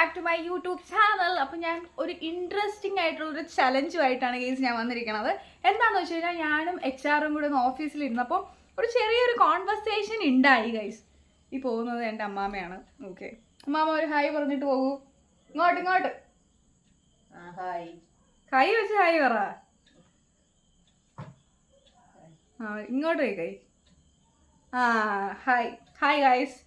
Back to my YouTube channel. അപ്പം ഞാൻ ഒരു ഇൻട്രസ്റ്റിംഗ് ആയിട്ടുള്ളൊരു ചലഞ്ചുമായിട്ടാണ് ഗൈസ് ഞാൻ വന്നിരിക്കുന്നത്. എന്താണെന്ന് വെച്ച് കഴിഞ്ഞാൽ ഞാനും HR കൂടെ ഒന്ന് ഓഫീസിൽ ഇരുന്നപ്പോൾ ഒരു ചെറിയൊരു കോൺവെർസേഷൻ ഉണ്ടായി ഗൈസ്. ഈ പോകുന്നത് എൻ്റെ അമ്മാമ്മയാണ്. ഓക്കെ, അമ്മാമ്മ ഒരു ഹായ് പറഞ്ഞിട്ട് പോകൂ. ഇങ്ങോട്ട് കൈ വെച്ച് ഹായ് പറ. ഇങ്ങോട്ട് കൈ. Hi guys.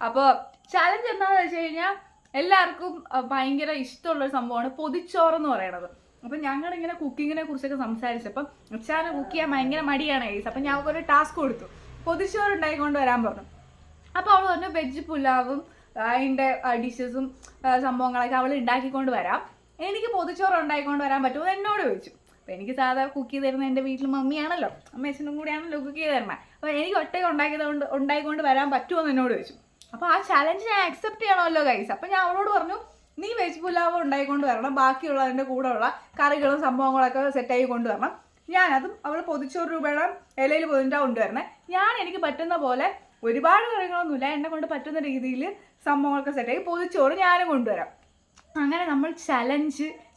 അപ്പോൾ ചലഞ്ച് എന്താണെന്ന് വെച്ച് കഴിഞ്ഞാൽ എല്ലാവർക്കും ഭയങ്കര ഇഷ്ടമുള്ളൊരു സംഭവമാണ് പൊതിച്ചോറെന്ന് പറയണത്. അപ്പം ഞങ്ങളിങ്ങനെ കുക്കിങ്ങിനെ കുറിച്ചൊക്കെ സംസാരിച്ചപ്പം അച്ഛാന് കുക്ക് ചെയ്യാൻ ഭയങ്കര മടിയാണ് ഗൈസ്. അപ്പം ഞങ്ങൾക്ക് ഒരു ടാസ്ക് കൊടുത്തു, പൊതിച്ചോറ് ഉണ്ടാക്കിക്കൊണ്ട് വരാൻ പറഞ്ഞു. അപ്പോൾ അവൾ പറഞ്ഞു വെജ് പുലാവും അതിൻ്റെ ഡിഷസും സംഭവങ്ങളൊക്കെ അവൾ ഉണ്ടാക്കിക്കൊണ്ട് വരാം, എനിക്ക് പൊതിച്ചോറ് ഉണ്ടാക്കിക്കൊണ്ട് വരാൻ പറ്റുമോ എന്നോട് ചോദിച്ചു. അപ്പോൾ എനിക്ക് സാധാരണ കുക്ക് ചെയ്ത് തരുന്നത് എൻ്റെ വീട്ടിൽ മമ്മിയാണല്ലോ, അമ്മേച്ചനും കൂടിയാണല്ലോ കുക്ക് ചെയ്ത് തരണേ. അപ്പോൾ എനിക്ക് ഒറ്റയ്ക്ക് ഉണ്ടാക്കിക്കൊണ്ട് വരാൻ പറ്റുമോ എന്ന് എന്നോട് ചോദിച്ചു. അപ്പോൾ ആ ചലഞ്ച് ഞാൻ അക്സെപ്റ്റ് ചെയ്യണമല്ലോ ഗൈസ്. അപ്പോൾ ഞാൻ അവളോട് പറഞ്ഞു, നീ വെജ് പുലാവ് ഉണ്ടാക്കിക്കൊണ്ട് വരണം, ബാക്കിയുള്ളതിൻ്റെ കൂടെ ഉള്ള കറികളും സംഭവങ്ങളൊക്കെ സെറ്റാക്കി കൊണ്ടുവരണം. ഞാനതും അവൾ പൊതിച്ചോറ് രൂപയുടെ ഇലയിൽ പൊതിഞ്ഞാൽ കൊണ്ടുവരണേ. ഞാൻ എനിക്ക് പറ്റുന്ന പോലെ ഒരുപാട് കറികളൊന്നുമില്ല, എന്നെ കൊണ്ട് പറ്റുന്ന രീതിയിൽ സംഭവങ്ങളൊക്കെ സെറ്റാക്കി പൊതിച്ചോറ് ഞാനും കൊണ്ടുവരാം. അങ്ങനെ നമ്മൾ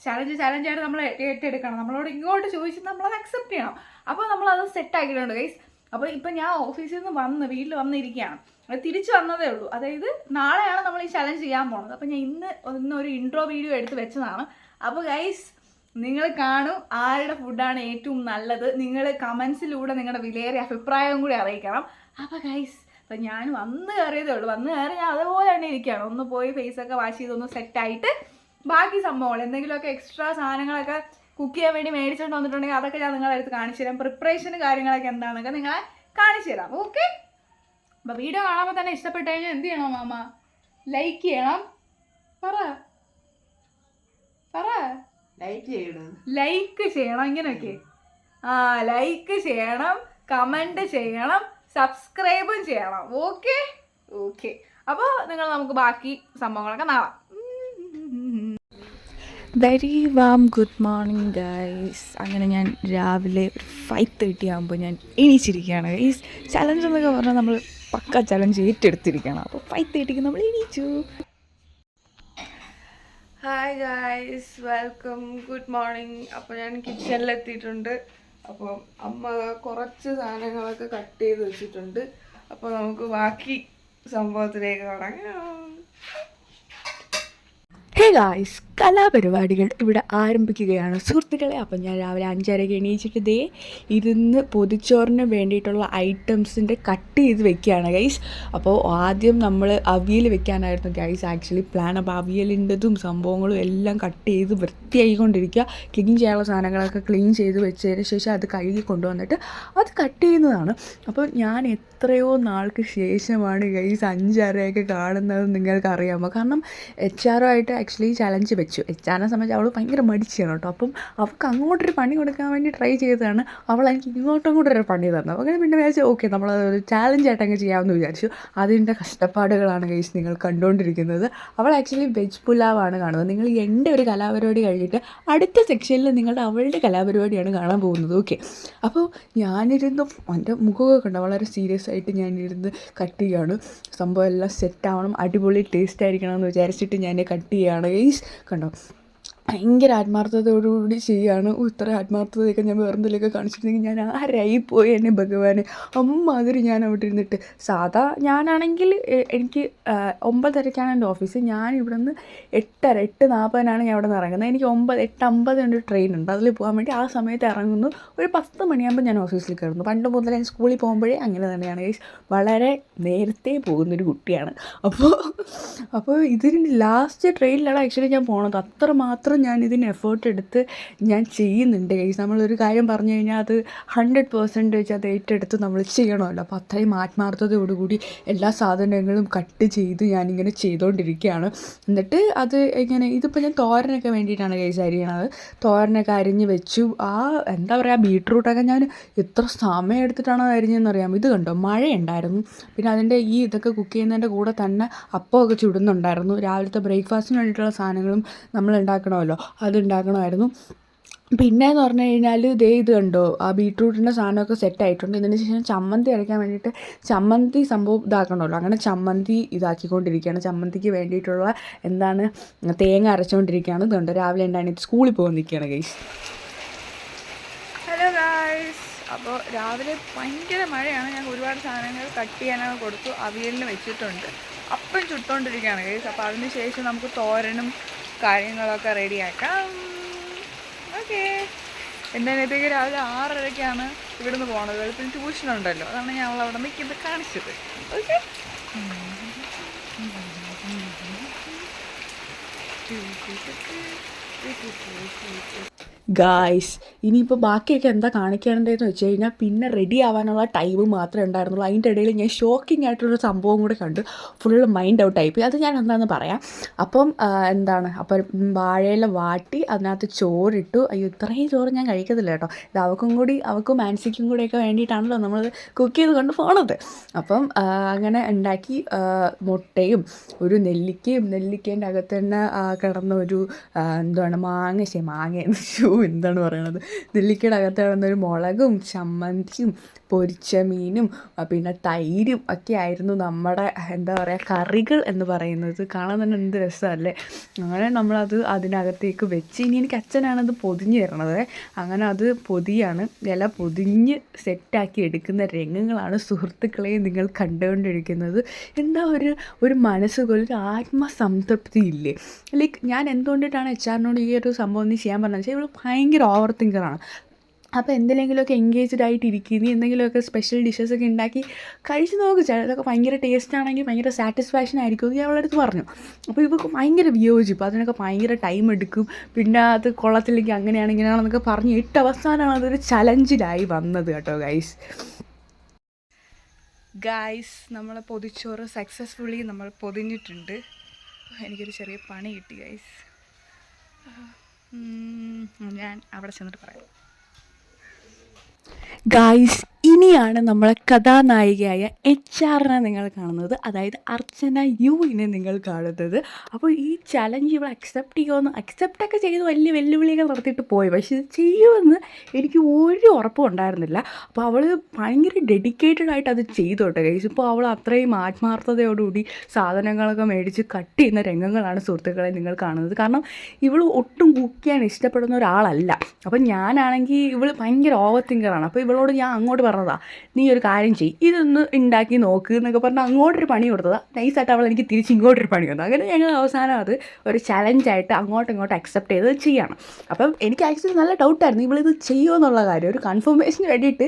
ചലഞ്ചായിട്ട് നമ്മൾ ഏറ്റെടുക്കണം. നമ്മളോട് ഇങ്ങോട്ട് ചോദിച്ച് നമ്മളത് അക്സെപ്റ്റ് ചെയ്യണം. അപ്പോൾ നമ്മളത് സെറ്റാക്കിയിട്ടുണ്ട് ഗൈസ്. അപ്പോൾ ഇപ്പം ഞാൻ ഓഫീസിൽ നിന്ന് വീട്ടിൽ വന്നിരിക്കുകയാണ്, തിരിച്ചു വന്നതേ ഉള്ളൂ. അതായത് നാളെയാണ് നമ്മൾ ഈ ചലഞ്ച് ചെയ്യാൻ പോകുന്നത്. അപ്പോൾ ഞാൻ ഇന്നൊരു ഇൻട്രോ വീഡിയോ എടുത്ത് വെച്ചതാണ്. അപ്പോൾ ഗൈസ്, നിങ്ങൾ കാണും ആരുടെ ഫുഡാണ് ഏറ്റവും നല്ലത്. നിങ്ങൾ കമൻസിലൂടെ നിങ്ങളുടെ വിലയേറിയ അഭിപ്രായവും കൂടി അറിയിക്കണം. അപ്പോൾ ഗൈസ്, അപ്പം ഞാൻ വന്ന് കയറിയതേ ഉള്ളൂ. വന്ന് കയറി ഞാൻ അതുപോലെ തന്നെ ഇരിക്കുകയാണ്. ഒന്ന് പോയി ഫേസൊക്കെ വാഷ് ചെയ്തൊന്ന് സെറ്റായിട്ട് ബാക്കി സംഭവങ്ങൾ എന്തെങ്കിലുമൊക്കെ എക്സ്ട്രാ സാധനങ്ങളൊക്കെ കുക്ക് ചെയ്യാൻ വേണ്ടി മേടിച്ചുകൊണ്ട് വന്നിട്ടുണ്ടെങ്കിൽ അതൊക്കെ ഞാൻ നിങ്ങളുടെ അടുത്ത് കാണിച്ചു തരാം. പ്രിപ്പറേഷൻ കാര്യങ്ങളൊക്കെ എന്താണെന്നൊക്കെ നിങ്ങളെ കാണിച്ചു തരാം. ഓക്കെ, അപ്പോൾ വീഡിയോ കാണുമ്പോൾ തന്നെ ഇഷ്ടപ്പെട്ട് കഴിഞ്ഞാൽ എന്ത് ചെയ്യണം മാമ? ലൈക്ക് ചെയ്യണം. പറ ലൈക്ക് ചെയ്യണം. ഇങ്ങനെയൊക്കെ ലൈക്ക് ചെയ്യണം, കമൻറ്റ് ചെയ്യണം, സബ്സ്ക്രൈബും ചെയ്യണം. ഓക്കെ. അപ്പോൾ നമുക്ക് ബാക്കി സംഭവങ്ങളൊക്കെ നാളാം. Very warm good morning guys. അങ്ങനെ ഞാൻ രാവിലെ 5:30 ആകുമ്പോൾ ഞാൻ എണീച്ചിരിക്കുകയാണ് ഗൈസ്. ചലഞ്ച് എന്നൊക്കെ പറഞ്ഞാൽ നമ്മൾ പക്ക ചലഞ്ച് ഏറ്റെടുത്തിരിക്കണം. അപ്പോൾ 5:30 നമ്മൾ എണീച്ചു. Hi guys, welcome, good morning. അപ്പോൾ ഞാൻ കിച്ചണിലെത്തിയിട്ടുണ്ട്. അപ്പോൾ അമ്മ കുറച്ച് സാധനങ്ങളൊക്കെ കട്ട് ചെയ്ത് വെച്ചിട്ടുണ്ട്. അപ്പോൾ നമുക്ക് ബാക്കി സംഭവത്തിലേക്ക് തുടങ്ങാം. ഹേ ഗായ്സ്, കലാപരിപാടികൾ ഇവിടെ ആരംഭിക്കുകയാണ് സുഹൃത്തുക്കളെ. അപ്പം ഞാൻ രാവിലെ 5:30 എണീച്ചിട്ട് ഇരുന്ന് പൊതിച്ചോറിന് വേണ്ടിയിട്ടുള്ള ഐറ്റംസിൻ്റെ കട്ട് ചെയ്ത് വെക്കുകയാണ് ഗൈസ്. അപ്പോൾ ആദ്യം നമ്മൾ അവിയൽ വെക്കാനായിരുന്നു ഗൈസ് ആക്ച്വലി പ്ലാൻ. അപ്പോൾ അവിയലിൻ്റെതും സംഭവങ്ങളും എല്ലാം കട്ട് ചെയ്ത് വൃത്തിയായിക്കൊണ്ടിരിക്കുക. ക്ലീൻ ചെയ്യാനുള്ള സാധനങ്ങളൊക്കെ ക്ലീൻ ചെയ്ത് വെച്ചതിന് ശേഷം അത് കഴുകി കൊണ്ടുവന്നിട്ട് അത് കട്ട് ചെയ്യുന്നതാണ്. അപ്പോൾ ഞാൻ എത്രയോ നാൾക്ക് ശേഷമാണ് ഗൈസ് 5:30 കാണുന്നത് നിങ്ങൾക്കറിയാമോ? കാരണം HR ആക്ച്വലി ചലഞ്ച് വെച്ചു. HR സംബന്ധിച്ച് അവൾ ഭയങ്കര മടിച്ചാണ് കേട്ടോ. അപ്പം അവൾക്ക് അങ്ങോട്ടൊരു പണി കൊടുക്കാൻ വേണ്ടി ട്രൈ ചെയ്തതാണ്. അവൾ എനിക്ക് ഇങ്ങോട്ടും കൂടെ ഒരു പണി തന്നു. അങ്ങനെ പിന്നെ വിചാരിച്ചു ഓക്കെ നമ്മളതൊരു ചാലഞ്ചായിട്ട് അങ്ങ് ചെയ്യാമെന്ന് വിചാരിച്ചു. അതിൻ്റെ കഷ്ടപ്പാടുകളാണ് ഗൈസ് നിങ്ങൾ കണ്ടുകൊണ്ടിരിക്കുന്നത്. അവൾ ആക്ച്വലി വെജ് പുലാവാണ് കാണുന്നത്. നിങ്ങൾ എൻ്റെ ഒരു കലാപരിപാടി കഴിഞ്ഞിട്ട് അടുത്ത സെക്ഷനിൽ നിങ്ങളുടെ അവളുടെ കലാപരിപാടിയാണ് കാണാൻ പോകുന്നത്. ഓക്കെ, അപ്പോൾ ഞാനിരുന്നു എൻ്റെ മുഖമൊക്കെ കണ്ടോ വളരെ സീരിയസ് ആയിട്ട് ഞാനിരുന്ന് കട്ട് ചെയ്യുകയാണ്. സംഭവം എല്ലാം സെറ്റാവണം, അടിപൊളി ടേസ്റ്റ് ആയിരിക്കണം എന്ന് വിചാരിച്ചിട്ട് ഞാൻ കട്ട് ചെയ്യുകയാണ് ഗൈസ്. കണ്ടോ, ഭയങ്കര ആത്മാർത്ഥതയോടുകൂടി ചെയ്യുകയാണ്. ഇത്ര ആത്മാർത്ഥതയൊക്കെ ഞാൻ വേറെന്തെങ്കിലുമൊക്കെ കാണിച്ചിട്ടുണ്ടെങ്കിൽ ഞാൻ ആരായിപ്പോയി എന്നെ ഭഗവാനെ. അമ്മാതിരി ഞാൻ അവിടെ ഇരുന്നിട്ട് സാധാ ഞാനാണെങ്കിൽ എനിക്ക് 9:30 എൻ്റെ ഓഫീസ്. ഞാൻ ഇവിടെ നിന്ന് 8:40 ഞാൻ അവിടെ നിന്ന് ഇറങ്ങുന്നത്. എനിക്ക് 8:50 ട്രെയിൻ ഉണ്ട്, അതിൽ പോകാൻ വേണ്ടി ആ സമയത്ത് ഇറങ്ങുന്നു. ഒരു 10 മണിയാകുമ്പോൾ ഞാൻ ഓഫീസിൽ കയറുന്നു. പണ്ട് മുതൽ ഞാൻ സ്കൂളിൽ പോകുമ്പോഴേ അങ്ങനെ തന്നെയാണ് ഗൈസ്, വളരെ നേരത്തെ പോകുന്നൊരു കുട്ടിയാണ്. അപ്പോൾ ഇതിന് ലാസ്റ്റ് ട്രെയിനിലാണ് ആക്ച്വലി ഞാൻ പോണത്. അത്രമാത്രം ഞാൻ ഇതിന് എഫേർട്ട് എടുത്ത് ഞാൻ ചെയ്യുന്നുണ്ട് ഗൈസ്. നമ്മളൊരു കാര്യം പറഞ്ഞു കഴിഞ്ഞാൽ അത് 100% അത് ഏറ്റെടുത്ത് നമ്മൾ ചെയ്യണമല്ലോ. അപ്പോൾ അത്രയും ആത്മാർത്ഥതയോടുകൂടി എല്ലാ സാധനങ്ങളും കട്ട് ചെയ്ത് ഞാനിങ്ങനെ ചെയ്തുകൊണ്ടിരിക്കുകയാണ്. എന്നിട്ട് അത് ഇങ്ങനെ ഇതിപ്പോൾ ഞാൻ തോരനൊക്കെ വേണ്ടിയിട്ടാണ് ഗൈസ് അരിയണത്. തോരനൊക്കെ അരിഞ്ഞ് വെച്ചു. എന്താ പറയുക, ബീട്രൂട്ടൊക്കെ ഞാൻ എത്ര സമയം എടുത്തിട്ടാണോ അരിഞ്ഞതെന്നറിയാം. ഇത് കണ്ടോ, മഴയുണ്ടായിരുന്നു. പിന്നെ അതിൻ്റെ ഇതൊക്കെ കുക്ക് ചെയ്യുന്നതിൻ്റെ കൂടെ തന്നെ അപ്പമൊക്കെ ചുടുന്നുണ്ടായിരുന്നു. രാവിലത്തെ ബ്രേക്ക്ഫാസ്റ്റിന് വേണ്ടിയിട്ടുള്ള സാധനങ്ങളും നമ്മൾ ഉണ്ടാക്കണമല്ലോ, അതുണ്ടാക്കണമായിരുന്നു. പിന്നെയെന്ന് പറഞ്ഞു കഴിഞ്ഞാൽ ദേ ഇത് കണ്ടോ, ആ ബീട്രൂട്ടിൻ്റെ സാധനമൊക്കെ സെറ്റായിട്ടുണ്ട്. ഇതിന് ശേഷം ചമ്മന്തി അരയ്ക്കാൻ വേണ്ടിയിട്ട് ചമ്മന്തി സംഭവം ഇതാക്കണമല്ലോ, അങ്ങനെ ചമ്മന്തി ഇതാക്കിക്കൊണ്ടിരിക്കുകയാണ്. ചമ്മന്തിക്ക് വേണ്ടിയിട്ടുള്ള എന്താണ് തേങ്ങ അരച്ചുകൊണ്ടിരിക്കുകയാണ്. ഇതുണ്ട് രാവിലെ ഉണ്ടായിട്ട് സ്കൂളിൽ പോകാൻ നിൽക്കുകയാണ് ഗൈസ്. ഹലോ ഗൈസ്, അപ്പോൾ രാവിലെ ഭയങ്കര മഴയാണ്. ഞാൻ ഒരുപാട് സാധനങ്ങൾ കട്ട് ചെയ്യാനൊക്കെ കൊടുത്തു, അവിയലിന് വെച്ചിട്ടുണ്ട്. അപ്പം ചുട്ടുകൊണ്ടിരിക്കുകയാണ് ഗൈസ്. അപ്പോൾ അതിന് ശേഷം നമുക്ക് തോരനും കാര്യങ്ങളൊക്കെ റെഡിയാക്കാം. ഓക്കെ, എൻ്റെ അനിയത്തേക്ക് രാവിലെ 6:30-ക്കാണ് ഇവിടുന്ന് പോകണത്. വെളുപ്പിന് ട്യൂഷനുണ്ടല്ലോ, അതാണ് ഞാൻ അവിടെ നിൽക്കുന്നത് കാണിച്ചത്. ഓക്കെ, ഗായ്സ് ഇനിയിപ്പോൾ ബാക്കിയൊക്കെ എന്താ കാണിക്കേണ്ടതെന്ന് വെച്ച് കഴിഞ്ഞാൽ പിന്നെ റെഡി ആവാനുള്ള ടൈം മാത്രമേ ഉണ്ടായിരുന്നുള്ളൂ. അതിൻ്റെ ഇടയിൽ ഞാൻ ഷോക്കിംഗ് ആയിട്ടൊരു സംഭവം കൂടെ കണ്ടു. ഫുള്ള് മൈൻഡ് ഔട്ട് ആയിപ്പോയി. അത് ഞാൻ എന്താണെന്ന് പറയാം. അപ്പം അപ്പം വാഴയില വാട്ടി അതിനകത്ത് ചോറിട്ടു. അയ്യോ, ഇത്രയും ചോറ് ഞാൻ കഴിക്കത്തില്ല കേട്ടോ. ഇത് അവക്കും മാൻസിക്കും കൂടെയൊക്കെ വേണ്ടിയിട്ടാണല്ലോ നമ്മൾ കുക്ക് ചെയ്ത് കൊണ്ട് പോണത്. അപ്പം അങ്ങനെ ഉണ്ടാക്കി മുട്ടയും ഒരു നെല്ലിക്കേൻ്റെ അകത്ത് തന്നെ കിടന്ന ഒരു എന്താണ് പറയണത്, നെല്ലിക്കയുടെ അകത്ത് കിടന്നൊരു മുളകും ചമ്മന്തിയും പൊരിച്ച മീനും പിന്നെ തൈരും ഒക്കെ ആയിരുന്നു നമ്മുടെ എന്താ പറയുക കറികൾ എന്ന് പറയുന്നത്. കാണാൻ തന്നെ എന്ത് രസമല്ലേ. അങ്ങനെ നമ്മളത് അതിനകത്തേക്ക് വെച്ച് ഇനി എനിക്ക് അച്ഛനാണത് പൊതിഞ്ഞ് തരണത്. അങ്ങനെ അത് പൊതിയാണ്, ഇല പൊതിഞ്ഞ് സെറ്റാക്കി എടുക്കുന്ന രംഗങ്ങളാണ് സുഹൃത്തുക്കളെ നിങ്ങൾ കണ്ടുകൊണ്ടിരിക്കുന്നത്. എന്താ ഒരു മനസ്സുകൊരു ആത്മസംതൃപ്തി ഇല്ലേ. ലൈക്ക് ഞാൻ എന്തുകൊണ്ടിട്ടാണ് HR-നോട് ഈ ഒരു സംഭവം ഒന്ന് ചെയ്യാൻ പറഞ്ഞത് വെച്ചാൽ ഇവൾ ഭയങ്കര ഓവർ തിങ്കറാണ്. അപ്പോൾ എന്തെങ്കിലുമൊക്കെ എൻഗേജ്ഡ് ആയിട്ടിരിക്കും, നീ എന്തെങ്കിലുമൊക്കെ സ്പെഷ്യൽ ഡിഷസൊക്കെ ഉണ്ടാക്കി കഴിച്ച് നോക്ക്, ചിലതൊക്കെ ഭയങ്കര ടേസ്റ്റ് ആണെങ്കിൽ ഭയങ്കര സാറ്റിസ്ഫാക്ഷൻ ആയിരിക്കും എന്ന് ഞാൻ അവളുടെ അടുത്ത് പറഞ്ഞു. അപ്പോൾ ഇവർക്ക് ഭയങ്കര വിയോജിപ്പ്, അതിനൊക്കെ ഭയങ്കര ടൈം എടുക്കും, പിന്നെ അത് കൊള്ളത്തില്ലെങ്കിൽ അങ്ങനെയാണ് ഇങ്ങനെയാണെന്നൊക്കെ പറഞ്ഞ് അവസാനമാണ് അതൊരു ചലഞ്ചിലായി വന്നത് കേട്ടോ ഗൈസ്. നമ്മളെ പൊതിച്ചോറ് സക്സസ്ഫുള്ളി നമ്മൾ പൊതിഞ്ഞിട്ടുണ്ട്. എനിക്കൊരു ചെറിയ പണി കിട്ടി ഗൈസ്. ഞാൻ അവിടെ ചെന്നിട്ട് പറയാം. ഗായ്സ്, ഇനിയാണ് നമ്മളെ കഥാനായികയായ HR-നെ നിങ്ങൾ കാണുന്നത്, അതായത് അർച്ചന യുവിനെ നിങ്ങൾ കാണുന്നത്. അപ്പോൾ ഈ ചലഞ്ച് ഇവൾ അക്സെപ്റ്റൊക്കെ ചെയ്ത് വലിയ വെല്ലുവിളികൾ നടത്തിയിട്ട് പോയി. പക്ഷെ ഇത് ചെയ്യുമെന്ന് എനിക്ക് ഒരു ഉറപ്പും ഉണ്ടായിരുന്നില്ല. അപ്പോൾ അവൾ ഭയങ്കര ഡെഡിക്കേറ്റഡ് ആയിട്ട് അത് ചെയ്തു കേട്ടോ ഗൈസ്. ഇപ്പോൾ അവൾ അത്രയും ആത്മാർത്ഥതയോടുകൂടി സാധനങ്ങളൊക്കെ മേടിച്ച് കട്ട് ചെയ്യുന്ന രംഗങ്ങളാണ് സുഹൃത്തുക്കളെ നിങ്ങൾ കാണുന്നത്. കാരണം ഇവൾ ഒട്ടും കുക്ക് ചെയ്യാൻ ഇഷ്ടപ്പെടുന്ന ഒരാളല്ല. അപ്പം ഞാനാണെങ്കിൽ ഇവൾ ഭയങ്കര ഓവർ തിങ്കറാണ്. അപ്പോൾ ഇവളോട് ഞാൻ അങ്ങോട്ട് പറഞ്ഞതാ, നീ ഒരു കാര്യം ചെയ്യ്, ഇതൊന്ന് ഉണ്ടാക്കി നോക്ക് എന്നൊക്കെ പറഞ്ഞാൽ അങ്ങോട്ടൊരു പണി കൊടുത്തതാണ്. നൈസായിട്ട് അവൾ എനിക്ക് തിരിച്ച് ഇങ്ങോട്ടൊരു പണി വന്നു. അങ്ങനെ ഞങ്ങൾ അവസാനം അത് ഒരു ചലഞ്ചായിട്ട് അങ്ങോട്ടും അക്സെപ്റ്റ് ചെയ്ത് ചെയ്യണം. അപ്പം എനിക്ക് ആക്ച്വലി നല്ല ഡൗട്ടായിരുന്നു ഇവളിത് ചെയ്യുമോ എന്നുള്ള കാര്യം. ഒരു കൺഫർമേഷന് വേണ്ടിയിട്ട്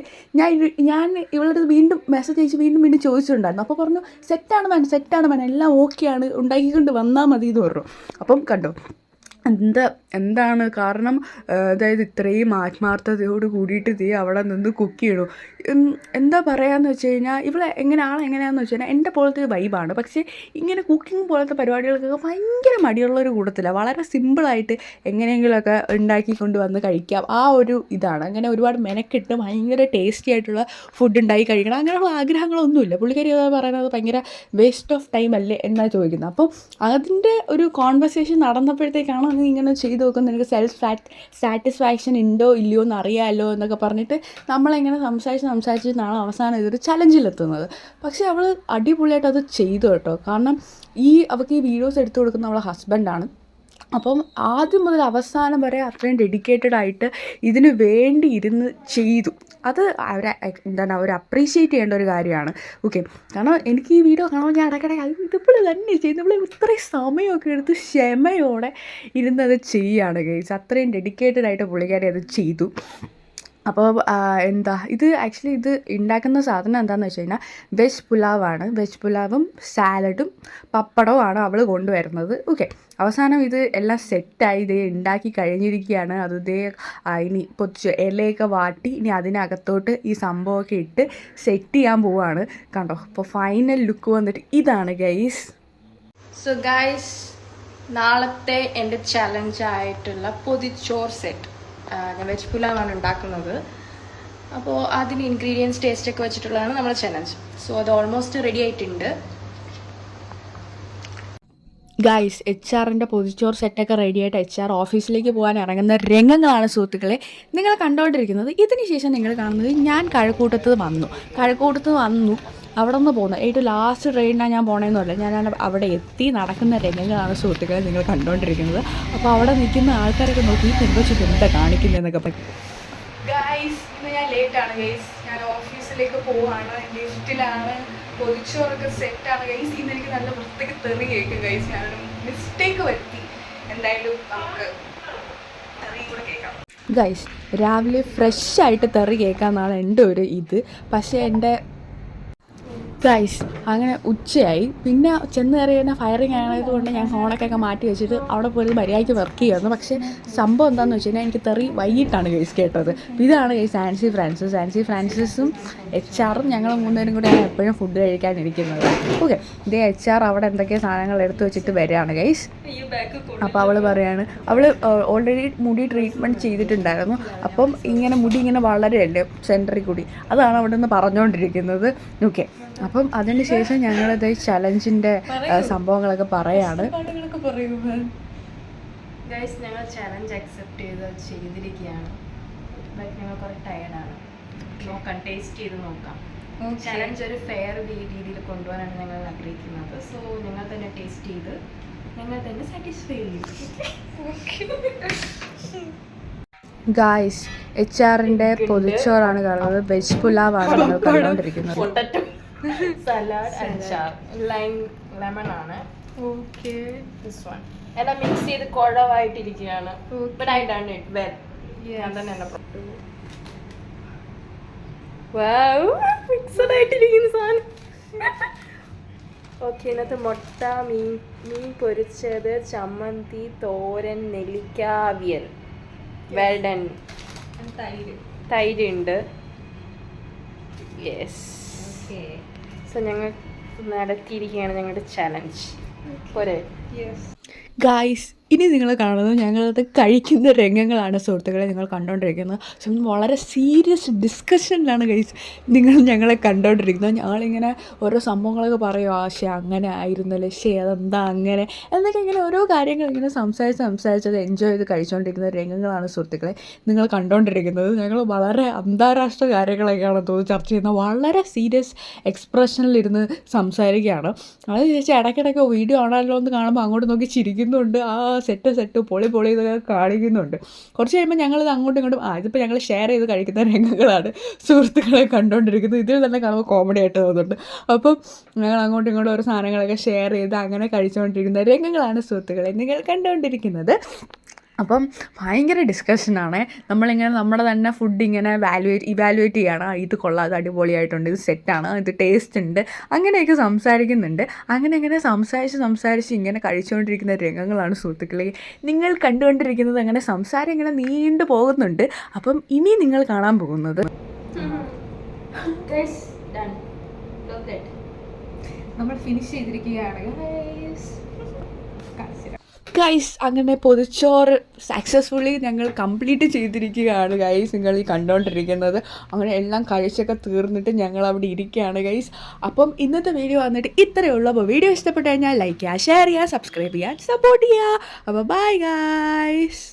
ഞാൻ ഇവളുടെ വീണ്ടും മെസ്സേജ് അയച്ച് വീണ്ടും ചോദിച്ചിട്ടുണ്ടായിരുന്നു. അപ്പോൾ പറഞ്ഞു സെറ്റാണ് മാൻ എല്ലാം ഓക്കെയാണ്, ഉണ്ടാക്കിക്കൊണ്ട് വന്നാൽ മതി എന്ന് പറഞ്ഞു. അപ്പം കണ്ടോ എന്താണ് കാരണം, അതായത് ഇത്രയും ആത്മാർത്ഥതയോട് കൂടിയിട്ട് തീ അവിടെ നിന്ന് കുക്ക് ചെയ്യണു. എന്താ പറയുകയെന്ന് വെച്ച് കഴിഞ്ഞാൽ ഇവളെ എങ്ങനെയാണെന്ന് വെച്ച് കഴിഞ്ഞാൽ എൻ്റെ പോലത്തെ ഒരു വൈബാണ്. പക്ഷേ ഇങ്ങനെ കുക്കിംഗ് പോലത്തെ പരിപാടികൾക്കൊക്കെ ഭയങ്കര മടിയുള്ളൊരു കൂട്ടത്തില്ല. വളരെ സിമ്പിളായിട്ട് എങ്ങനെയെങ്കിലുമൊക്കെ ഉണ്ടാക്കിക്കൊണ്ട് വന്ന് കഴിക്കാം, ആ ഒരു ഇതാണ്. അങ്ങനെ ഒരുപാട് മെനക്കെട്ട് ഭയങ്കര ടേസ്റ്റി ആയിട്ടുള്ള ഫുഡ് ഉണ്ടാക്കി കഴിക്കണം അങ്ങനെയുള്ള ആഗ്രഹങ്ങളൊന്നുമില്ല. പുള്ളിക്കാരി പറയുന്നത് ഭയങ്കര വേസ്റ്റ് ഓഫ് ടൈം അല്ലേ എന്നാണ് ചോദിക്കുന്നത്. അപ്പോൾ അതിൻ്റെ ഒരു കോൺവെർസേഷൻ നടന്നപ്പോഴത്തേക്കാണ് നീ ഇങ്ങനെ ചെയ്ത് നോക്കും, നിനക്ക് സെൽഫ് സാറ്റിസ്ഫാക്ഷൻ ഉണ്ടോ ഇല്ലയോ എന്ന് അറിയാമല്ലോ എന്നൊക്കെ പറഞ്ഞിട്ട് നമ്മളെങ്ങനെ സംസാരിച്ചിട്ടാണ് അവസാനം ഇതൊരു ചലഞ്ചിലെത്തുന്നത്. പക്ഷേ അവൾ അടിപൊളിയായിട്ട് അത് ചെയ്തു കേട്ടോ. കാരണം അവൾക്ക് ഈ വീഡിയോസ് എടുത്തു കൊടുക്കുന്ന അവളെ ഹസ്ബൻഡാണ്. അപ്പം ആദ്യം മുതൽ അവസാനം വരെ അത്രയും ഡെഡിക്കേറ്റഡ് ആയിട്ട് ഇതിന് വേണ്ടി ഇരുന്ന് ചെയ്തു. അത് അവർ അപ്രീഷിയേറ്റ് ചെയ്യേണ്ട ഒരു കാര്യമാണ്. ഓക്കെ, കാരണം എനിക്ക് ഈ വീഡിയോ കാണുമ്പോൾ ഞാൻ ഇടയ്ക്കിടയ്ക്ക് അത് ഇതിപ്പോൾ തന്നെ ചെയ്യുന്നത്, നമ്മൾ ഇത്രയും സമയമൊക്കെ എടുത്ത് ക്ഷമയോടെ ഇരുന്നത് ചെയ്യുകയാണ് ഗൈസ്. അത്രയും ഡെഡിക്കേറ്റഡ് ആയിട്ട് പുള്ളിക്കാരി അത് ചെയ്തു. അപ്പോൾ ഇത് ആക്ച്വലി ഇത് ഉണ്ടാക്കുന്ന സാധനം എന്താണെന്ന് വെച്ച് കഴിഞ്ഞാൽ വെജ് പുലാവാണ്. വെജ് പുലാവും സാലഡും പപ്പടവുമാണ് അവൾ കൊണ്ടുവരുന്നത്. ഓക്കെ, അവസാനം ഇത് എല്ലാം സെറ്റായി ഇതേ ഉണ്ടാക്കി കഴിഞ്ഞിരിക്കുകയാണ്. അത് ഇനി ഇലയൊക്കെ വാട്ടി ഇനി അതിനകത്തോട്ട് ഈ സംഭവമൊക്കെ ഇട്ട് സെറ്റ് ചെയ്യാൻ പോവുകയാണ്. കണ്ടോ, അപ്പോൾ ഫൈനൽ ലുക്ക് വന്നിട്ട് ഇതാണ് ഗൈസ്. സോ ഗൈസ്, നാളത്തെ എൻ്റെ ചലഞ്ചായിട്ടുള്ള പൊതിച്ചോർ സെറ്റ്, ഞാൻ വെജ് പുലാവാണ് ഉണ്ടാക്കുന്നത്. അപ്പോൾ അതിന് ഇൻഗ്രീഡിയൻസ് ടേസ്റ്റൊക്കെ വെച്ചിട്ടുള്ളതാണ് നമ്മുടെ ചലഞ്ച്. സോ അത് ഓൾമോസ്റ്റ് റെഡി ആയിട്ടുണ്ട്. ഗൈസ് HR-ൻ്റെ പൊതിച്ചോറ് സെറ്റൊക്കെ റെഡിയായിട്ട് HR ഓഫീസിലേക്ക് പോകാൻ ഇറങ്ങുന്ന രംഗങ്ങളാണ് സുഹൃത്തുക്കളെ നിങ്ങൾ കണ്ടുകൊണ്ടിരിക്കുന്നത്. ഇതിന് ശേഷം നിങ്ങൾ കാണുന്നത് ഞാൻ കഴക്കൂട്ടത്ത് വന്നു അവിടെ നിന്ന് പോകുന്നു. ഏറ്റവും ലാസ്റ്റ് ട്രെയിനിനാണ് ഞാൻ പോകണമെന്നല്ല, ഞാൻ അവിടെ എത്തി നടക്കുന്ന രംഗങ്ങളാണ് സുഹൃത്തുക്കളെ നിങ്ങൾ കണ്ടുകൊണ്ടിരിക്കുന്നത്. അപ്പോൾ അവിടെ നിൽക്കുന്ന ആൾക്കാരൊക്കെ നോക്കി ഈ പെൺകൊച്ചിട്ട് എന്താ കാണിക്കുന്നതെന്നൊക്കെ പറയും. ഗൈസ് ഇന്ന് ഞാൻ ലേറ്റാണ് ഗൈസ്, ഞാൻ ഓഫീസിലേക്ക് പോവാണ്, ലിഫ്റ്റിലാണ്, പൊതിച്ചോറൊക്കെ സെറ്റാണ് ഗൈസ്. ഇന്ന് എനിക്ക് നല്ല വൃത്തിക്ക് തെറി കേൾക്കും ഗൈസ്, ഞാനൊരു മിസ്റ്റേക്ക് വരുത്തി. എന്തായാലും നമുക്ക് തെറി കൂടെ കേൾക്കാം ഗൈസ്. രാവിലെ ഫ്രഷ് ആയിട്ട് തെറി കേൾക്കാമെന്നാണ് എൻ്റെ ഒരു ഇത്. പക്ഷേ എൻ്റെ ഗൈസ് അങ്ങനെ ഉച്ചയായി, പിന്നെ ചെന്ന് കയറിയ ഫയറിങ് ആയതുകൊണ്ട് ഞാൻ ഫോണൊക്കെ മാറ്റി വെച്ചിട്ട് അവിടെ പോയി മര്യാദയ്ക്ക് വർക്ക് ചെയ്യുമായിരുന്നു. പക്ഷേ സംഭവം എന്താണെന്ന് വെച്ച് കഴിഞ്ഞാൽ എനിക്ക് തെറി വൈകിട്ടാണ് ഗൈസ് കേട്ടത്. ഇതാണ് ഗൈസ് ആൻസി ഫ്രാൻസിസും HR-ഉം ഞങ്ങൾ മൂന്നുപേരും കൂടെയാണ് എപ്പോഴും ഫുഡ് കഴിക്കാനിരിക്കുന്നത്. ഓക്കെ, ഇതേ HR അവിടെ എന്തൊക്കെ സാധനങ്ങൾ എടുത്തു വെച്ചിട്ട് വരികയാണ് ഗൈസ്. അപ്പോൾ അവൾ പറയാണ്, അവൾ ഓൾറെഡി മുടി ട്രീറ്റ്മെൻറ്റ് ചെയ്തിട്ടുണ്ടായിരുന്നു. അപ്പം ഇങ്ങനെ മുടി ഇങ്ങനെ വളരെയല്ലേ സെൻറ്ററിൽ കൂടി, അതാണ് അവിടെ നിന്ന് പറഞ്ഞുകൊണ്ടിരിക്കുന്നത്. ഓക്കെ, അപ്പം അതിന് ശേഷം ഞങ്ങളത് ചലഞ്ചിൻ്റെ സംഭവങ്ങളൊക്കെ പറയാണ്. ഗൈസ് ഞങ്ങൾ ചലഞ്ച് അക്സെപ്റ്റ് ചെയ്തിരിക്കുകയാണ്. ബട്ട് ഞങ്ങൾ കുറേ ടയർഡാണ്. നോക്കാം, ടേസ്റ്റ് ചെയ്ത് നോക്കാം. ചലഞ്ച് ഒരു ഫെയർ രീതിയിൽ കൊണ്ടുപോകാനാണ് ഞങ്ങൾ ആഗ്രഹിക്കുന്നത്. സോ ഞങ്ങൾ തന്നെ ടേസ്റ്റ് ചെയ്ത് ഞങ്ങൾ തന്നെ സാറ്റിസ്ഫൈ ചെയ്യും. ഗായ്സ് HR-ൻ്റെ പൊതിച്ചോറാണ് കാണുന്നത്. വെജ് പുലാവാണ് നമ്മൾ കണ്ടുകൊണ്ടിരിക്കുന്നത്. സലാഡ്, അച്ചാർ, ലെമൺ ആണ്. ഓക്കെ, ദിസ് വൺ എല്ലാം മിക്സ് ചെയ്ത് കുഴവായിട്ടിരിക്കുകയാണ്. But I done it well. ഞാൻ തന്നെ എന്നെ മിക്സഡ് ആയിട്ടിരിക്കുന്ന സാധനം. ഓക്കെ, ഇതിനകത്ത് മുട്ട, മീൻ പൊരിച്ചത്, ചമ്മന്തി, തോരൻ, നെല്ലിക്ക, അവിയൽ, വെൽ ഡൺ, തൈര് ഉണ്ട്. യെസ്, സോ ഞങ്ങൾ നടത്തിയിരിക്കുകയാണ് ഞങ്ങളുടെ ചലഞ്ച്. പോരെ? ഗായ്സ് ഇനി നിങ്ങൾ കാണുന്നത് ഞങ്ങളത് കഴിക്കുന്ന രംഗങ്ങളാണ് സുഹൃത്തുക്കളെ നിങ്ങൾ കണ്ടുകൊണ്ടിരിക്കുന്നത്. സോ വളരെ സീരിയസ് ഡിസ്കഷനിലാണ് ഗൈസ് ഞങ്ങളെ കണ്ടുകൊണ്ടിരിക്കുന്നത്. ഞങ്ങളിങ്ങനെ ഓരോ സംഭവങ്ങളൊക്കെ പറയും, പക്ഷേ അങ്ങനെ ആയിരുന്നല്ലേ, അതെന്താ അങ്ങനെ എന്നൊക്കെ ഇങ്ങനെ ഓരോ കാര്യങ്ങൾ ഇങ്ങനെ സംസാരിച്ചത് എൻജോയ് ചെയ്ത് കഴിച്ചുകൊണ്ടിരിക്കുന്ന രംഗങ്ങളാണ് സുഹൃത്തുക്കളെ നിങ്ങൾ കണ്ടുകൊണ്ടിരിക്കുന്നത്. ഞങ്ങൾ വളരെ അന്താരാഷ്ട്ര കാര്യങ്ങളൊക്കെയാണ് തോന്നുന്നു ചർച്ച ചെയ്യുന്നത്. വളരെ സീരിയസ് എക്സ്പ്രഷനിലിരുന്ന് സംസാരിക്കുകയാണ്. അത് ചോദിച്ചാൽ ഇടയ്ക്കിടയ്ക്ക് വീഡിയോ ആണല്ലോ എന്ന് കാണുമ്പോൾ അങ്ങോട്ട് നോക്കി ചിരിക്കുന്നുണ്ട്. ആ സെറ്റ് പൊളി ഇതൊക്കെ കാണിക്കുന്നുണ്ട്. കുറച്ച് കഴിയുമ്പോൾ ഞങ്ങളിത് അങ്ങോട്ടും ഇങ്ങോട്ടും ഇതിപ്പോൾ ഞങ്ങൾ ഷെയർ ചെയ്ത് കഴിക്കുന്ന രംഗങ്ങളാണ് സുഹൃത്തുക്കളെ കണ്ടുകൊണ്ടിരിക്കുന്നത്. ഇതിൽ തന്നെ കാണുമ്പോൾ കോമഡി ആയിട്ട് തോന്നുന്നുണ്ട്. അപ്പം ഞങ്ങൾ അങ്ങോട്ടും ഇങ്ങോട്ടും ഓരോ സാധനങ്ങളൊക്കെ ഷെയർ ചെയ്ത് അങ്ങനെ കഴിച്ചുകൊണ്ടിരിക്കുന്ന രംഗങ്ങളാണ് സുഹൃത്തുക്കളെ നിങ്ങൾ കണ്ടുകൊണ്ടിരിക്കുന്നത്. അപ്പം ഭയങ്കര ഡിസ്കഷനാണ്. നമ്മളിങ്ങനെ നമ്മുടെ തന്നെ ഫുഡ് ഇങ്ങനെ ഇവാലുവേറ്റ് ചെയ്യണം. ഇത് കൊള്ളാം, അത് അടിപൊളിയായിട്ടുണ്ട്, ഇത് സെറ്റാണ്, ഇത് ടേസ്റ്റ് ഉണ്ട്, അങ്ങനെയൊക്കെ സംസാരിക്കുന്നുണ്ട്. അങ്ങനെ സംസാരിച്ച് ഇങ്ങനെ കഴിച്ചുകൊണ്ടിരിക്കുന്ന രംഗങ്ങളാണ് സുഹൃത്തുക്കളെ നിങ്ങൾ കണ്ടുകൊണ്ടിരിക്കുന്നത്. അങ്ങനെ സംസാരം ഇങ്ങനെ നീണ്ടു പോകുന്നുണ്ട്. അപ്പം ഇനി നിങ്ങൾ കാണാൻ പോകുന്നത് നമ്മൾ ഫിനിഷ് ചെയ്തിരിക്കുകയാണ് ഗൈസ്. അങ്ങനെ പൊതിച്ചോറ് സക്സസ്ഫുള്ളി ഞങ്ങൾ കംപ്ലീറ്റ് ചെയ്തിരിക്കുകയാണ് ഗൈസ് നിങ്ങൾ ഈ കണ്ടുകൊണ്ടിരിക്കുന്നത്. അങ്ങനെ എല്ലാം കഴിച്ചൊക്കെ തീർന്നിട്ട് ഞങ്ങൾ അവിടെ ഇരിക്കുകയാണ് ഗൈസ്. അപ്പം ഇന്നത്തെ വീഡിയോ വന്നിട്ട് ഇത്രയേ ഉള്ളൂ. അപ്പോൾ വീഡിയോ ഇഷ്ടപ്പെട്ട് കഴിഞ്ഞാൽ ലൈക്ക് ചെയ്യുക, ഷെയർ ചെയ്യുക, സബ്സ്ക്രൈബ് ചെയ്യുക, സപ്പോർട്ട് ചെയ്യുക. അപ്പോൾ ബൈ ഗൈസ്.